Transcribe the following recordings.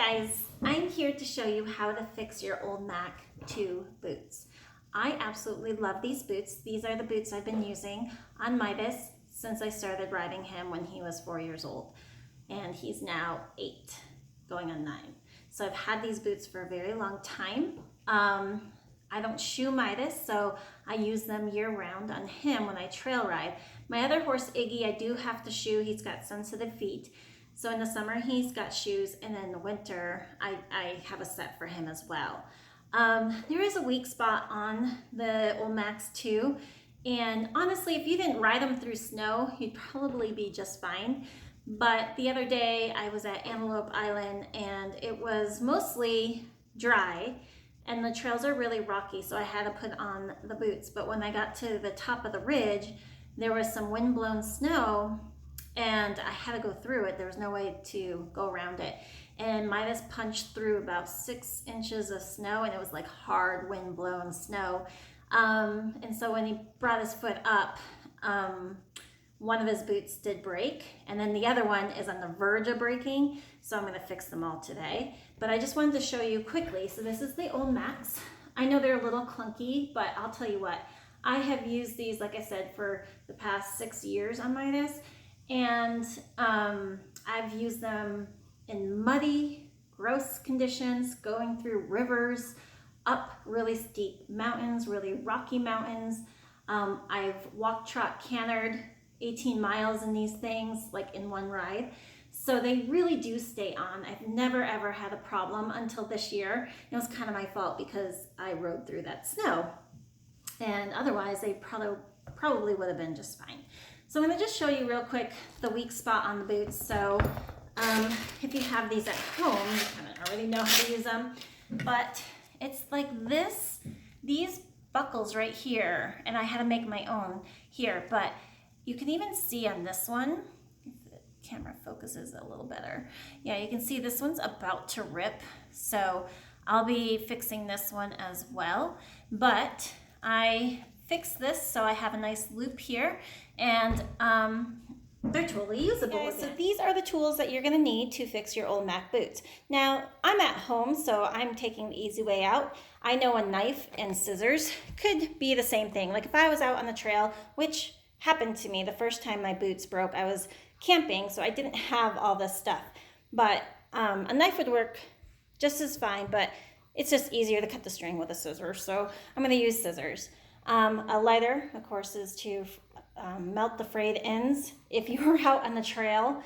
guys, I'm here to show you how to fix your old Mac 2 boots. I absolutely love these boots. These are the boots I've been using on Midas since I started riding him when he was 4 years old. And he's now 8, going on 9. So I've had these boots for a very long time. I don't shoe Midas, so I use them year-round on him when I trail ride. My other horse, Iggy, I do have to shoe. He's got sensitive feet. So in the summer, he's got shoes, and in the winter, I have a set for him as well. There is a weak spot on the old Max 2, and honestly, if you didn't ride them through snow, you'd probably be just fine. But the other day, I was at Antelope Island, and it was mostly dry, and the trails are really rocky, so I had to put on the boots. But when I got to the top of the ridge, there was some wind-blown snow, and I had to go through it. There was no way to go around it. And Midas punched through about 6 inches of snow, and it was like hard wind-blown snow. And so when he brought his foot up, one of his boots did break, and then the other one is on the verge of breaking, so I'm gonna fix them all today. But I just wanted to show you quickly. So this is the old Max. I know they're a little clunky, but I'll tell you what, I have used these, like I said, for the past 6 years on Midas. And I've used them in muddy, gross conditions, going through rivers, up really steep mountains, really rocky mountains. I've walked, trot, cantered 18 miles in these things, like in one ride. So they really do stay on. I've never ever had a problem until this year. It was kind of my fault because I rode through that snow. And otherwise they probably would have been just fine. So I'm going to just show you real quick the weak spot on the boots. So if you have these at home, you kind of already know how to use them. But it's like this, these buckles right here, and I had to make my own here. But you can even see on this one, if the camera focuses a little better. Yeah, you can see this one's about to rip. So I'll be fixing this one as well. But I fixed this so I have a nice loop here, and they're totally usable. Okay, so these are the tools that you're going to need to fix your old Mac boots. Now, I'm at home, so I'm taking the easy way out. I know a knife and scissors could be the same thing. Like if I was out on the trail, which happened to me the first time my boots broke, I was camping, so I didn't have all this stuff. But a knife would work just as fine, but it's just easier to cut the string with a scissors, so I'm going to use scissors. A lighter, of course, is to melt the frayed ends. If you're out on the trail,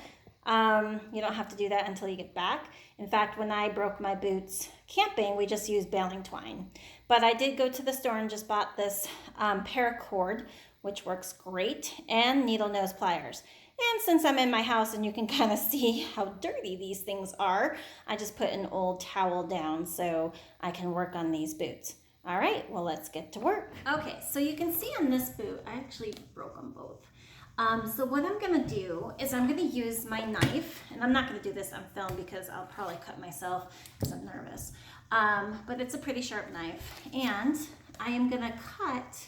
you don't have to do that until you get back. In fact, when I broke my boots camping, we just used baling twine. But I did go to the store and just bought this paracord, which works great, and needle nose pliers. And since I'm in my house and you can kind of see how dirty these things are, I just put an old towel down so I can work on these boots. All right, well, let's get to work. Okay, so you can see on this boot, I actually broke them both. So what I'm gonna do is I'm gonna use my knife, and I'm not gonna do this on film because I'll probably cut myself because I'm nervous. But it's a pretty sharp knife, and I am gonna cut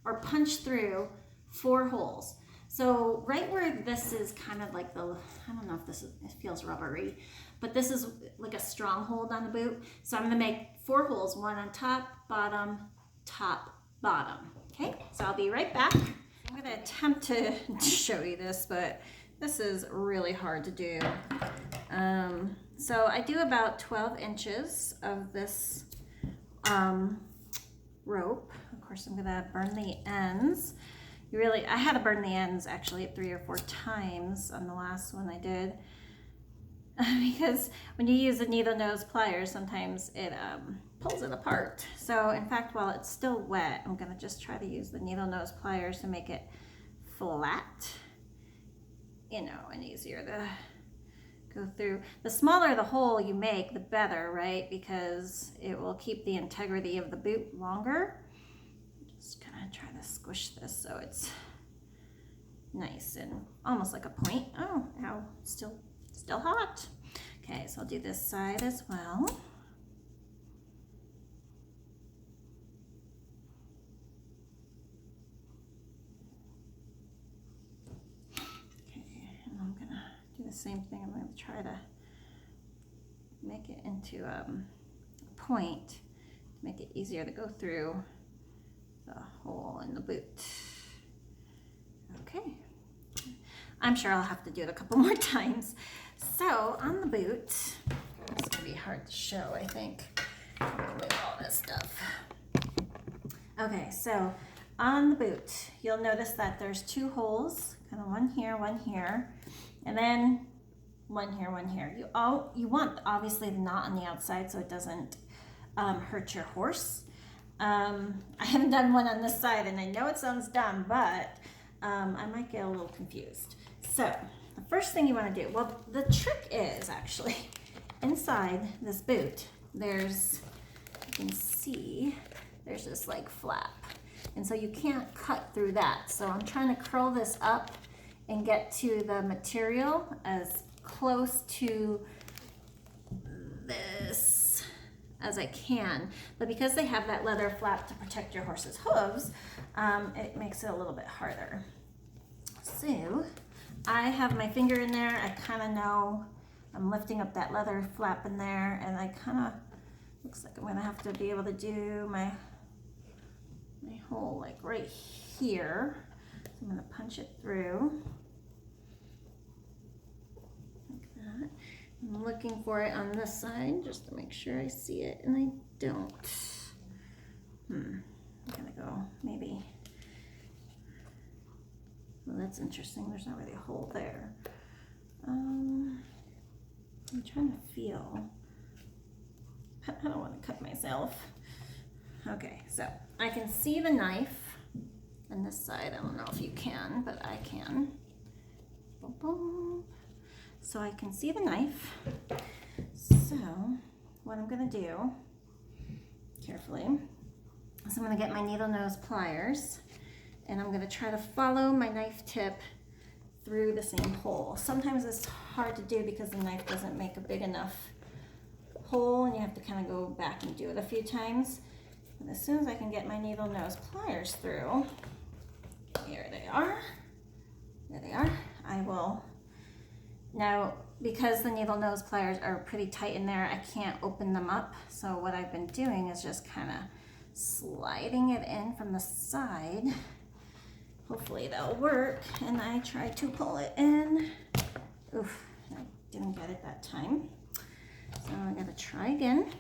or punch through 4 holes. So right where this is kind of like the, I don't know if this is, it feels rubbery, but this is like a stronghold on the boot. So I'm gonna make 4 holes, one on top, bottom, okay? So I'll be right back. I'm gonna attempt to show you this, but this is really hard to do. So I do about 12 inches of this rope. Of course, I'm gonna burn the ends. I had to burn the ends actually 3 or 4 times on the last one I did. Because when you use the needle nose pliers, sometimes it pulls it apart. So in fact, while it's still wet, I'm gonna just try to use the needle nose pliers to make it flat, you know, and easier to go through. The smaller the hole you make, the better, right? Because it will keep the integrity of the boot longer. Just kind of try to squish this so it's nice and almost like a point. Oh, ow, still hot. Okay, so I'll do this side as well. Okay, and I'm gonna do the same thing. I'm gonna try to make it into a point to make it easier to go through the hole in the boot. Okay. I'm sure I'll have to do it a couple more times. So on the boot, it's gonna be hard to show, I think. Move all this stuff. Okay, so on the boot, you'll notice that there's two holes, kind of one here, and then one here. You want obviously the knot on the outside so it doesn't hurt your horse. I haven't done one on this side, and I know it sounds dumb, but I might get a little confused. So the first thing you want to do, well, the trick is actually inside this boot, there's, you can see, there's this like flap. And so you can't cut through that. So I'm trying to curl this up and get to the material as close to this as I can. But because they have that leather flap to protect your horse's hooves, it makes it a little bit harder. So I have my finger in there. I kind of know I'm lifting up that leather flap in there, and I kind of, looks like I'm gonna have to be able to do my hole like right here. So I'm gonna punch it through like that. I'm looking for it on this side just to make sure I see it, and I don't. I'm gonna go maybe, well, that's interesting, there's not really a hole there. I'm trying to feel, I don't want to cut myself. Okay, so I can see the knife on this side. I don't know if you can, but I can. Boom, boom. So I can see the knife. So what I'm gonna do, carefully, is I'm gonna get my needle nose pliers, and I'm gonna try to follow my knife tip through the same hole. Sometimes it's hard to do because the knife doesn't make a big enough hole, and you have to kind of go back and do it a few times. And as soon as I can get my needle nose pliers through, here they are, there they are, I will, now because the needle nose pliers are pretty tight in there, I can't open them up. So what I've been doing is just kind of sliding it in from the side. Hopefully that'll work. And I tried to pull it in. Oof, I didn't get it that time. So I gotta try again.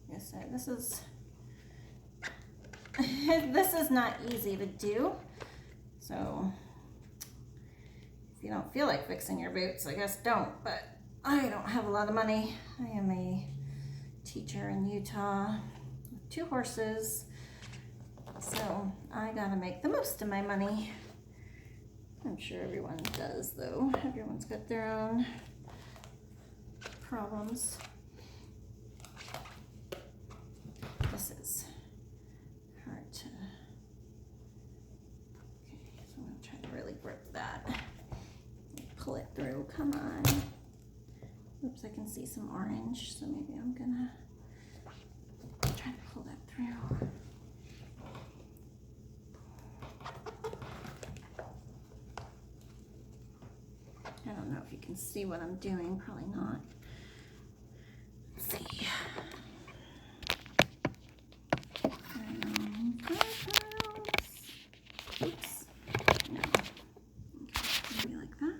Like I said, this is this is not easy to do. So if you don't feel like fixing your boots, I guess don't. But I don't have a lot of money. I am a teacher in Utah with 2 horses. So I gotta make the most of my money. I'm sure everyone does though. Everyone's got their own problems. This is hard to, okay, so I'm gonna try to really grip that. Pull it through, come on. Oops, I can see some orange, so maybe I'm gonna try to pull that through. I don't know if you can see what I'm doing, probably not. Let's see. Oops. No. Okay, maybe like that.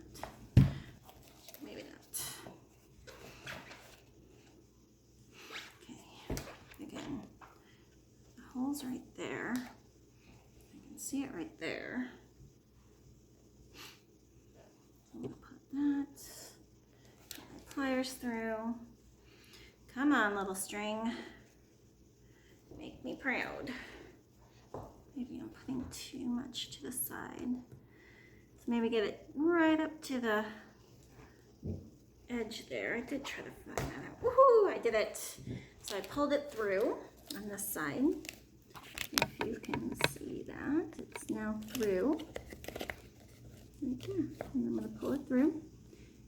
Maybe not. Okay, again, the hole's right there. I can see it right there. So I'm gonna put that, put my pliers through. Come on, little string. Make me proud. Maybe I'm putting too much to the side. So maybe get it right up to the edge there. I did try to find that out. Woohoo! I did it. So I pulled it through on this side. If you can see that, it's now through. Right there. And I'm going to pull it through.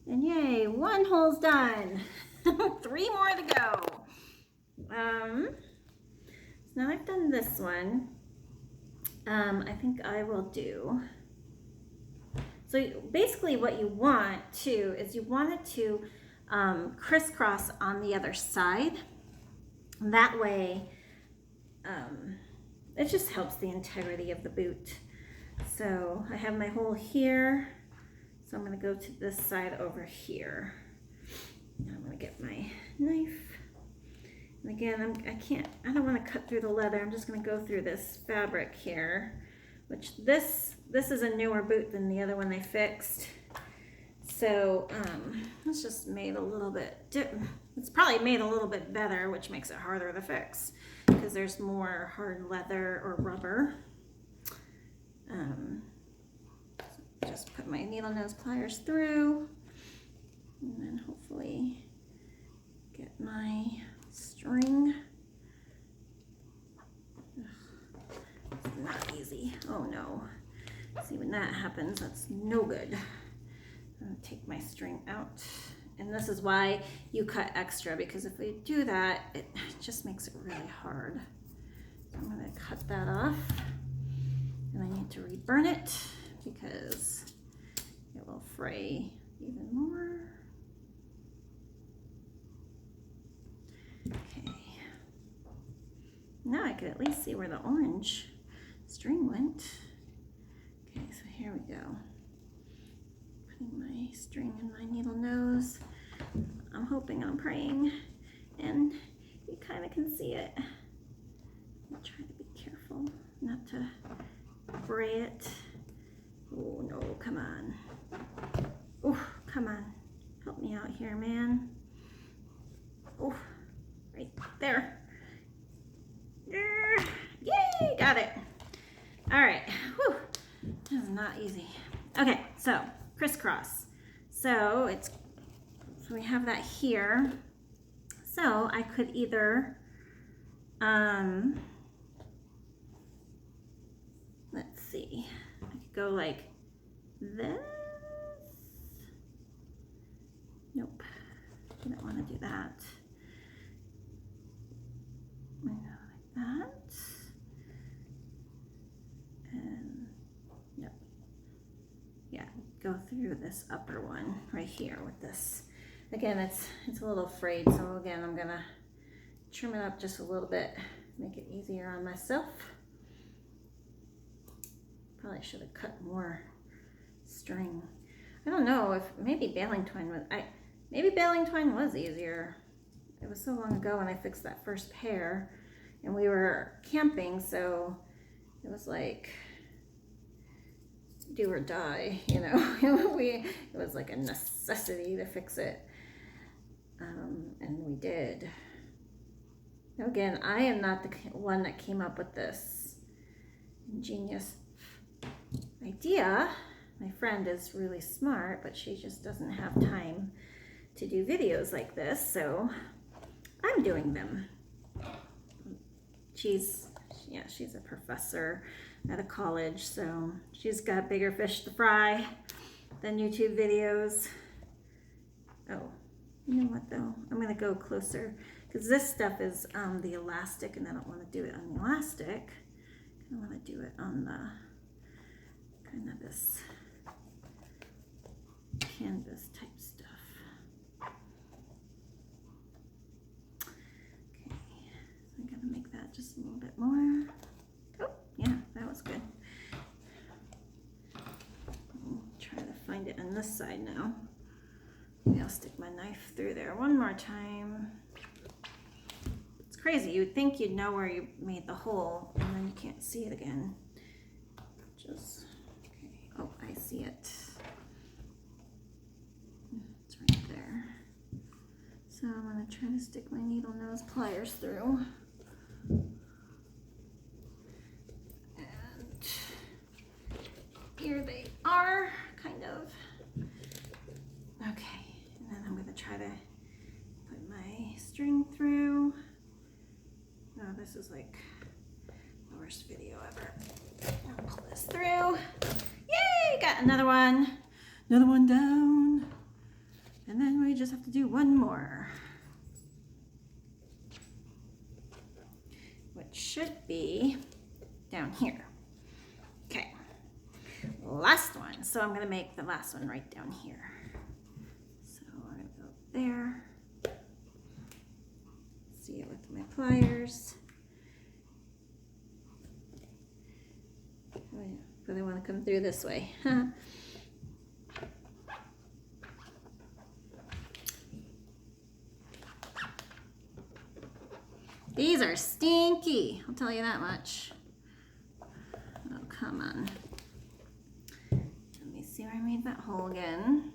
And yay, 1 hole's done. 3 more to go. So now I've done this one. I think I will do, so basically what you want to is you want it to crisscross on the other side. That way, it just helps the integrity of the boot. So I have my hole here, so I'm going to go to this side over here. Now I'm going to get my knife. And again, I don't want to cut through the leather. I'm just going to go through this fabric here, which this is a newer boot than the other one they fixed. So it's just made a little bit, it's probably made a little bit better, which makes it harder to fix because there's more hard leather or rubber. Just put my needle nose pliers through and then hopefully get my string. Ugh, it's not easy. Oh no. See, when that happens, that's no good. I'm gonna take my string out. And this is why you cut extra, because if we do that, it just makes it really hard. So I'm gonna cut that off. And I need to reburn it because it will fray even more. Okay. Now I can at least see where the orange string went. Okay, so here we go. Putting my string in my needle nose. I'm hoping, I'm praying, and you kind of can see it. I'll try to be careful not to fray it. Oh no, come on. Oh, come on. Help me out here, man. Oh, right there. Yay, got it. All right, whew. This is not easy. Okay, so crisscross. So we have that here. So I could either, let's see, I could go like this. Nope, I don't want to do that. I go like that. And no, yeah, go through this upper one right here with this. Again, it's a little frayed, so again, I'm gonna trim it up just a little bit, make it easier on myself. Probably should have cut more string. I don't know if maybe baling twine was easier. It was so long ago when I fixed that first pair, and we were camping, so it was like do or die, you know. It was like a necessity to fix it, and we did. Again, I am not the one that came up with this ingenious idea. My friend is really smart, but she just doesn't have time to do videos like this, so I'm doing them. She's a professor at a college, so she's got bigger fish to fry than YouTube videos. Oh, you know what though? I'm gonna go closer because this stuff is the elastic, and I don't want to do it on the elastic. I want to do it on the kind of this canvas type stuff. Okay, so I'm gonna make that just a little bit more. Oh, yeah, that was good. I'll try to find it on this side now. Maybe I'll stick my knife through there one more time. It's crazy. You would think you'd know where you made the hole, and then you can't see it again. Just, okay. Oh, I see it. It's right there. So I'm going to try to stick my needle nose pliers through. And here they are, kind of. Okay, and then I'm going to try to put my string through. Oh, this is like the worst video ever. I'll pull this through. Yay, got another one. Another one down. And then we just have to do one more, which should be down here. Okay, last one. So I'm gonna make the last one right down here. So we're gonna go there. See it with my pliers. But I want to come through this way. These are stinky, I'll tell you that much. Oh, come on. Let me see where I made that hole again.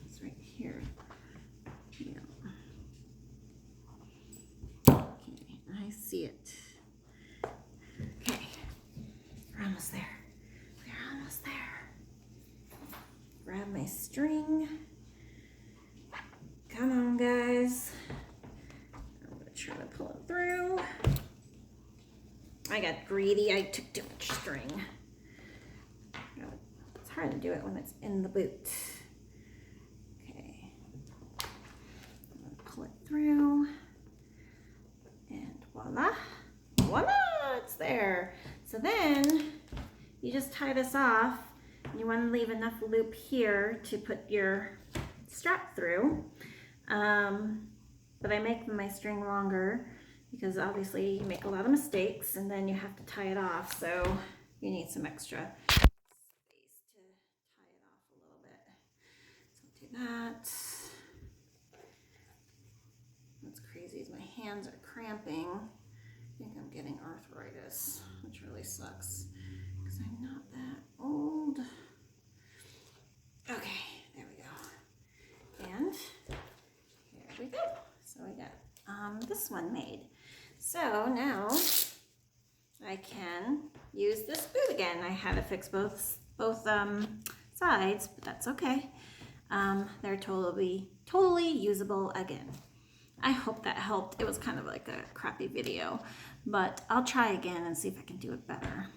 It's right here. Yeah. Okay, I see it. Okay, we're almost there. We're almost there. Grab my string. Come on, guys. I'm gonna try to pull it through. I got greedy, I took too much string. It's hard to do it when it's in the boot. Okay. I'm gonna pull it through. And voila. Voila, it's there. So then you just tie this off. You want to leave enough loop here to put your strap through. But I make my string longer because obviously you make a lot of mistakes and then you have to tie it off, so you need some extra space to tie it off a little bit. So do that. What's crazy is my hands are cramping. I think I'm getting arthritis, which really sucks because I'm not that old. Okay, there we go. And here we go. So we got this one made. So now I can use this boot again. I had to fix both sides, but that's okay. They're totally usable again. I hope that helped. It was kind of like a crappy video, but I'll try again and see if I can do it better.